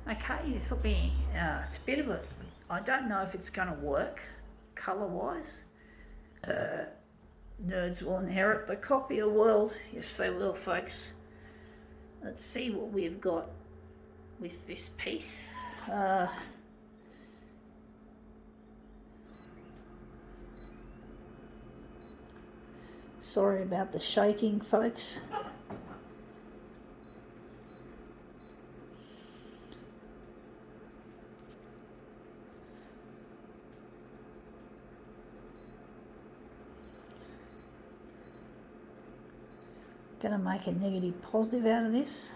Okay, this will be, it's a bit of a, I don't know if it's going to work colour-wise. Nerds will inherit the copier world. Yes, they will, folks. Let's see what we've got with this piece. Sorry about the shaking, folks. Going to make a negative positive out of this.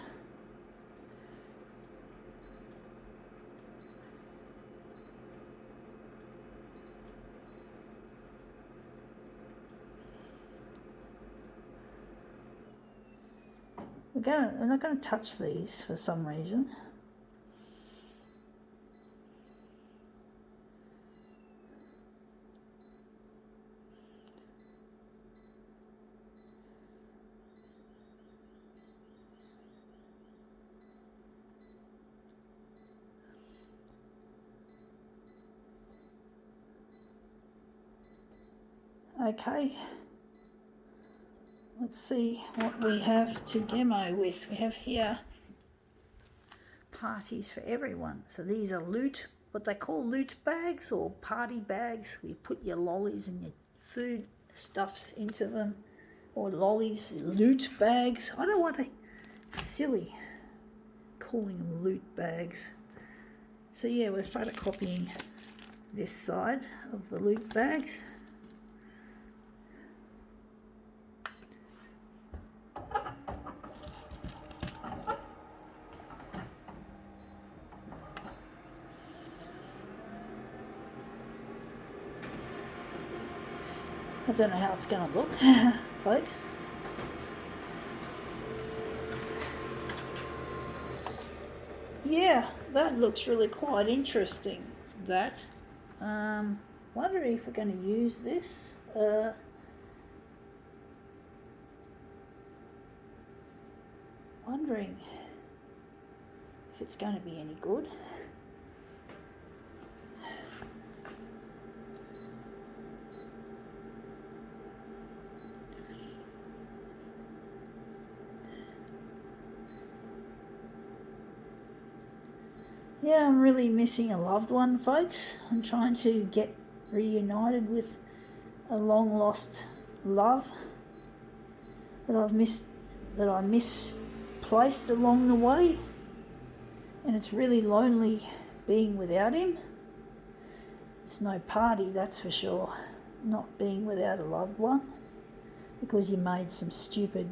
We're not going to touch these for some reason. Okay, let's see what we have to demo with. We have here parties for everyone. So these are loot, what they call loot bags or party bags. We put your lollies and your food stuffs into them, or lollies, loot bags. I don't know why they silly calling them loot bags. So yeah, we're photocopying this side of the loot bags. I don't know how it's going to look, folks. Yeah, that looks really quite interesting, that. Wondering if we're going to use this. Wondering if it's going to be any good. Yeah, I'm really missing a loved one, folks. I'm trying to get reunited with a long lost love that I misplaced along the way. And it's really lonely being without him. It's no party, that's for sure, not being without a loved one, because you made some stupid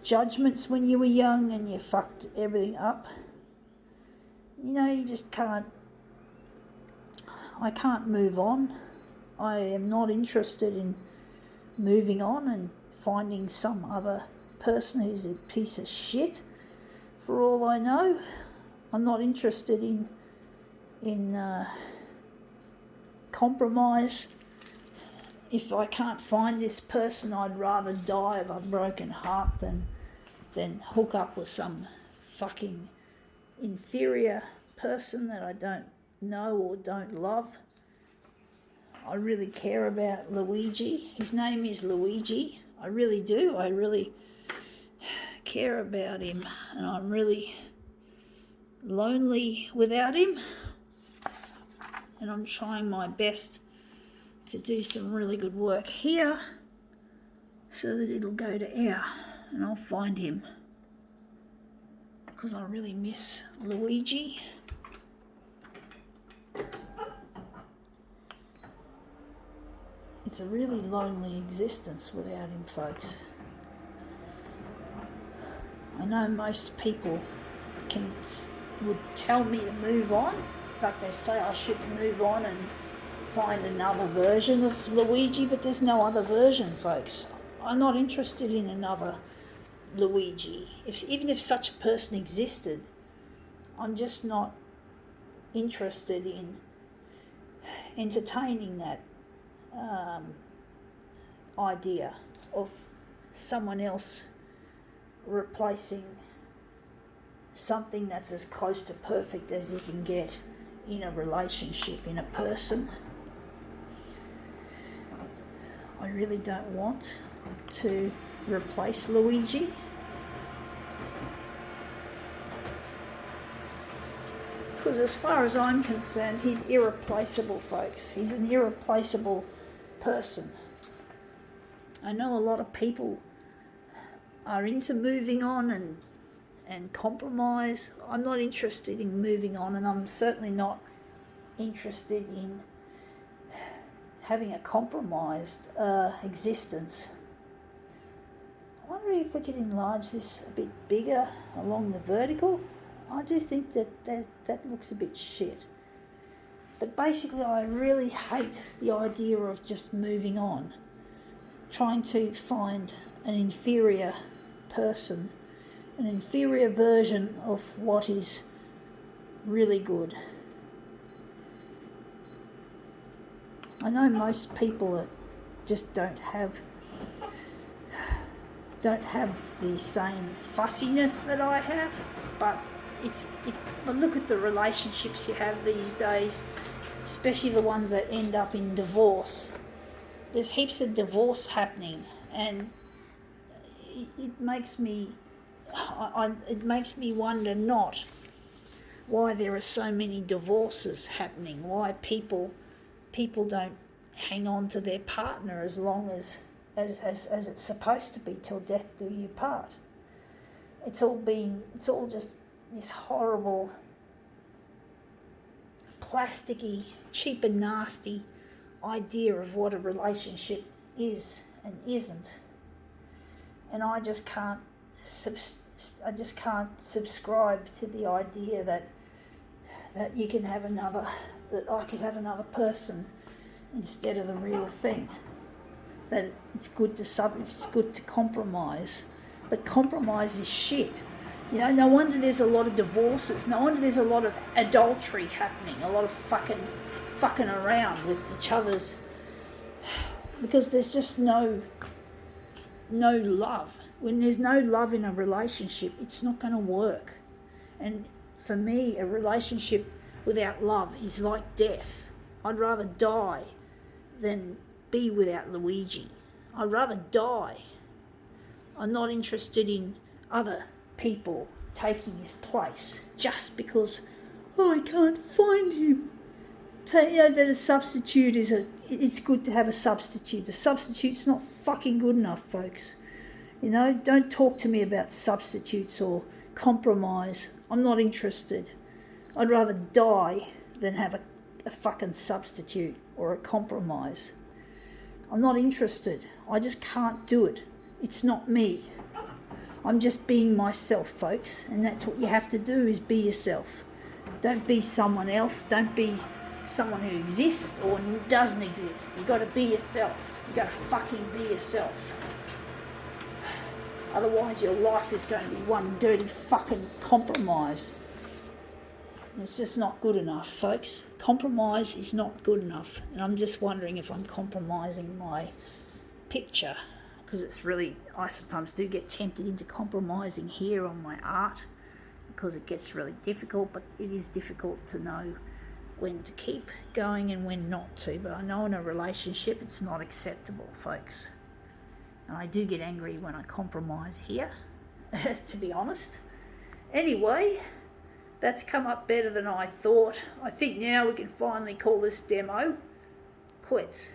judgments when you were young and you fucked everything up. You know, you just can't, I can't move on. I am not interested in moving on and finding some other person who's a piece of shit. For all I know, I'm not interested in compromise. If I can't find this person, I'd rather die of a broken heart than hook up with some fucking inferior person that I don't know or don't love. I really care about Luigi. His name is Luigi. I really do. I really care about him, and I'm really lonely without him, and I'm trying my best to do some really good work here so that it'll go to air and I'll find him, because I really miss Luigi. It's a really lonely existence without him, folks. I know most people would tell me to move on. In fact, they say I should move on and find another version of Luigi, but there's no other version, folks. I'm not interested in another Luigi. Even if such a person existed, I'm just not interested in entertaining that idea of someone else replacing something that's as close to perfect as you can get in a relationship, in a person. I really don't want to replace Luigi. Because as far as I'm concerned, he's irreplaceable, folks. He's an irreplaceable person. I know a lot of people are into moving on and compromise. I'm not interested in moving on, and I'm certainly not interested in having a compromised existence. I wonder if we could enlarge this a bit bigger along the vertical. I do think that looks a bit shit. But basically, I really hate the idea of just moving on, trying to find an inferior person, an inferior version of what is really good. I know most people just don't have the same fussiness that I have, but but look at the relationships you have these days, especially the ones that end up in divorce. There's heaps of divorce happening, and it makes me wonder not why there are so many divorces happening, why people don't hang on to their partner as long as it's supposed to be, till death do you part. It's all just this horrible, plasticky, cheap and nasty idea of what a relationship is and isn't. And I just can't subscribe to the idea that you can have that I could have another person instead of the real thing. That it's good to compromise, but compromise is shit. You know, no wonder there's a lot of divorces. No wonder there's a lot of adultery happening, a lot of fucking around with each other's, because there's just no love. When there's no love in a relationship, it's not going to work. And for me, a relationship without love is like death. I'd rather die than be without Luigi. I'd rather die. I'm not interested in other people taking his place just because I can't find him. That a substitute it's good to have a substitute. The substitute's not fucking good enough, folks. You know, don't talk to me about substitutes or compromise. I'm not interested. I'd rather die than have a fucking substitute or a compromise. I'm not interested. I just can't do it. It's not me. I'm just being myself, folks, and that's what you have to do, is be yourself. Don't be someone else. Don't be someone who exists or doesn't exist. You've got to be yourself. You've got to fucking be yourself. Otherwise your life is going to be one dirty fucking compromise. It's just not good enough, folks. Compromise is not good enough. And I'm just wondering if I'm compromising my picture, because it's really, I sometimes do get tempted into compromising here on my art, because it gets really difficult, but it is difficult to know when to keep going and when not to. But I know in a relationship it's not acceptable, folks. And I do get angry when I compromise here, to be honest. Anyway, that's come up better than I thought. I think now we can finally call this demo quits.